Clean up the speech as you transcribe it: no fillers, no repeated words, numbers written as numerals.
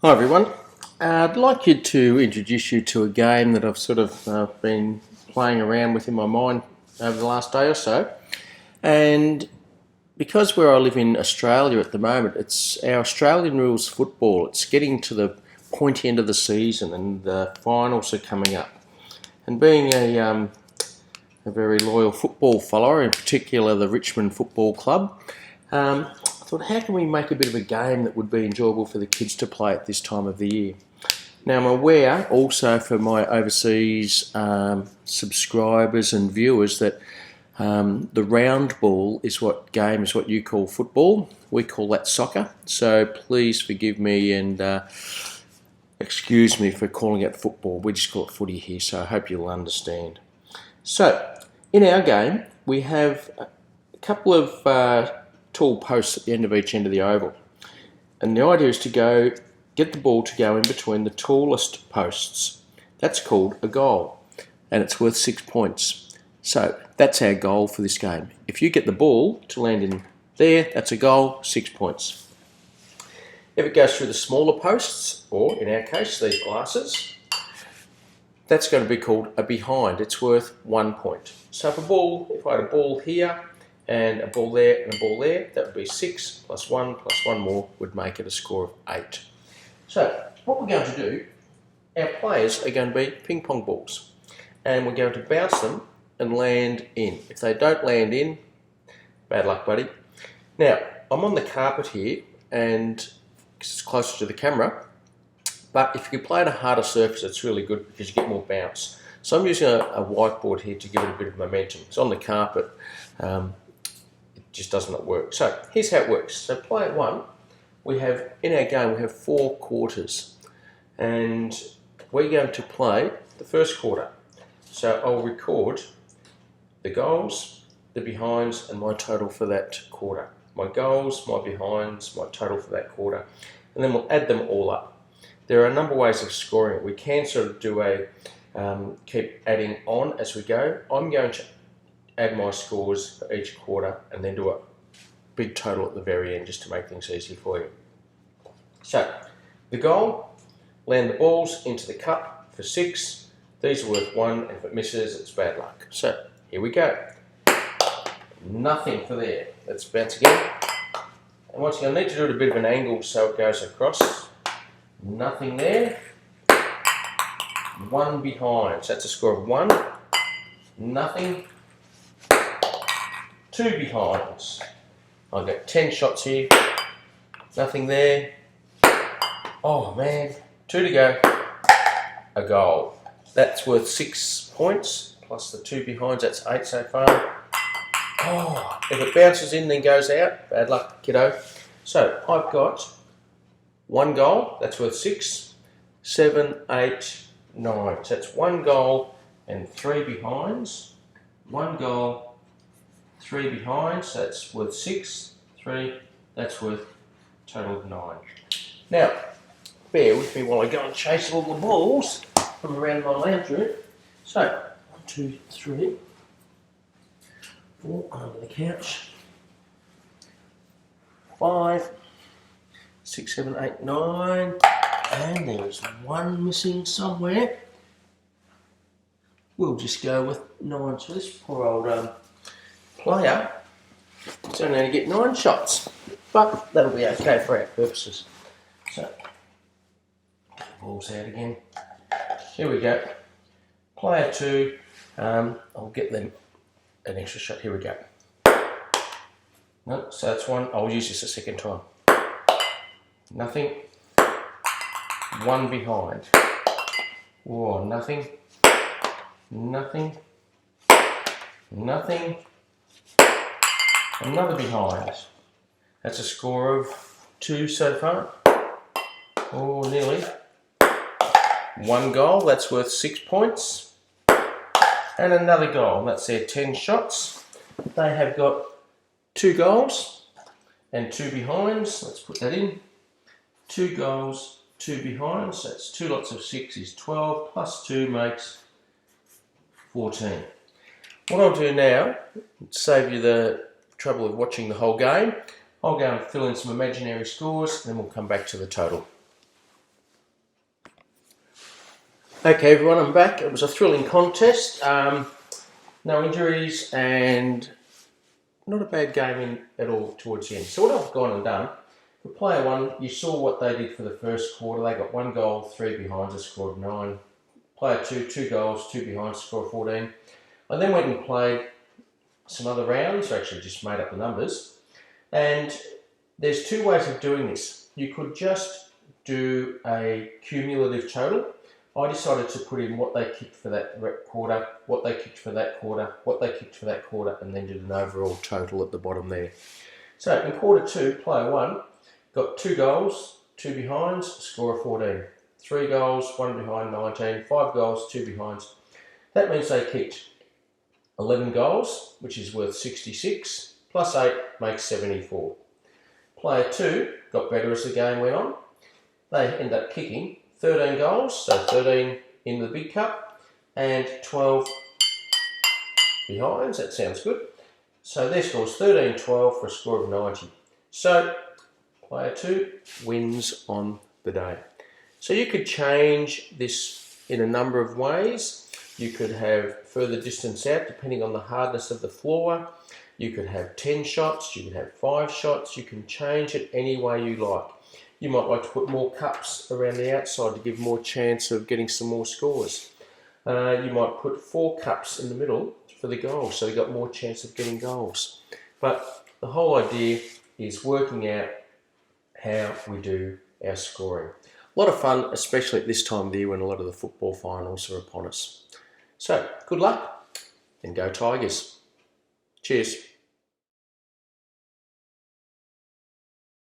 Hi everyone. I'd like to introduce you to a game that I've sort of been playing around with in my mind over the last day or so. And because where I live in Australia at the moment, it's our Australian rules football. It's getting to the pointy end of the season and the finals are coming up. And being a very loyal football follower, in particular the Richmond Football Club, I thought, how can we make a bit of a game that would be enjoyable for the kids to play at this time of the year? Now, I'm aware also for my overseas subscribers and viewers that the round ball is what you call football. We call that soccer. So please forgive me and excuse me for calling it football. We just call it footy here, so I hope you'll understand. So, in our game, we have a couple of tall posts at the end of each end of the oval. And the idea is to get the ball to go in between the tallest posts. That's called a goal, and it's worth 6 points. So that's our goal for this game. If you get the ball to land in there, that's a goal, 6 points. If it goes through the smaller posts, or in our case, these glasses, that's going to be called a behind. It's worth 1 point. So if I had a ball here, and a ball there and a ball there, that would be 6 plus 1 plus 1 more would make it a score of 8. So what we're going to do, our players are going to be ping pong balls, and we're going to bounce them and land in. If they don't land in, bad luck, buddy. Now, I'm on the carpet here and it's closer to the camera, but if you can play at a harder surface, it's really good because you get more bounce. So I'm using a whiteboard here to give it a bit of momentum. It's on the carpet. Just does not work. So here's how it works. So player 1, in our game we have 4 quarters, and we're going to play the first quarter. So I'll record the goals, the behinds, and my total for that quarter. My goals, my behinds, my total for that quarter, and then we'll add them all up. There are a number of ways of scoring it. We can sort of do keep adding on as we go. I'm going to add my scores for each quarter and then do a big total at the very end just to make things easy for you. So, the goal, land the balls into the cup for 6. These are worth 1, and if it misses, it's bad luck. So, here we go. Nothing for there. Let's bounce again. And once again, I need to do it at a bit of an angle so it goes across. Nothing there. 1 behind. So that's a score of 1. Nothing. 2 behinds. I've got 10 shots here. Nothing there. Oh man, 2 to go. A goal. That's worth 6 points, plus the 2 behinds, that's 8 so far. Oh, if it bounces in then goes out, bad luck, kiddo. So I've got 1 goal, that's worth 6, 7, 8, 9. So that's 1 goal and 3 behinds. 1 goal, 3 behinds, so that's worth 6, 3, that's worth a total of 9. Now, bear with me while I go and chase all the balls from around my lounge room. So, 1, 2, 3, 4 under the couch, 5, 6, 7, 8, 9, and there's 1 missing somewhere. We'll just go with 9, so this poor old player is only going to get 9 shots, but that'll be okay for our purposes. So, get the balls out again. Here we go. Player 2, I'll get them an extra shot. Here we go. No, so that's 1. I'll use this a second time. Nothing. 1 behind. Whoa, nothing. Nothing. Nothing. Another behind. That's a score of 2 so far. Oh, nearly. 1 goal, that's worth 6 points. And another goal, that's their 10 shots. They have got 2 goals and 2 behinds. Let's put that in. 2 goals, 2 behinds. That's 2 lots of 6 is 12, plus 2 makes 14. What I'll do now, to save you the trouble of watching the whole game, I'll go and fill in some imaginary scores, and then we'll come back to the total. Okay, everyone, I'm back. It was a thrilling contest. No injuries and not a bad game in at all towards the end. So what I've gone and done, for player one, you saw what they did for the first quarter. They got 1 goal, 3 behinds, a score of 9. Player two, 2 goals, 2 behinds, a score of 14. I then went and played some other rounds, or actually just made up the numbers. And there's 2 ways of doing this. You could just do a cumulative total. I decided to put in what they kicked for that quarter, what they kicked for that quarter, what they kicked for that quarter, and then did an overall total at the bottom there. So in quarter 2, player 1 got 2 goals, 2 behinds, score of 14. 3 goals, 1 behind, 19. 5 goals, 2 behinds. That means they kicked 11 goals, which is worth 66, plus 8 makes 74. Player 2 got better as the game went on. They end up kicking 13 goals, so 13 in the big cup, and 12 behinds. That sounds good. So their score's 13-12 for a score of 90. So player 2 wins on the day. So you could change this in a number of ways. You could have further distance out depending on the hardness of the floor. You could have 10 shots, you could have 5 shots. You can change it any way you like. You might like to put more cups around the outside to give more chance of getting some more scores. You might put 4 cups in the middle for the goals, so you've got more chance of getting goals. But the whole idea is working out how we do our scoring. A lot of fun, especially at this time of the year when a lot of the football finals are upon us. So, good luck and go Tigers. Cheers.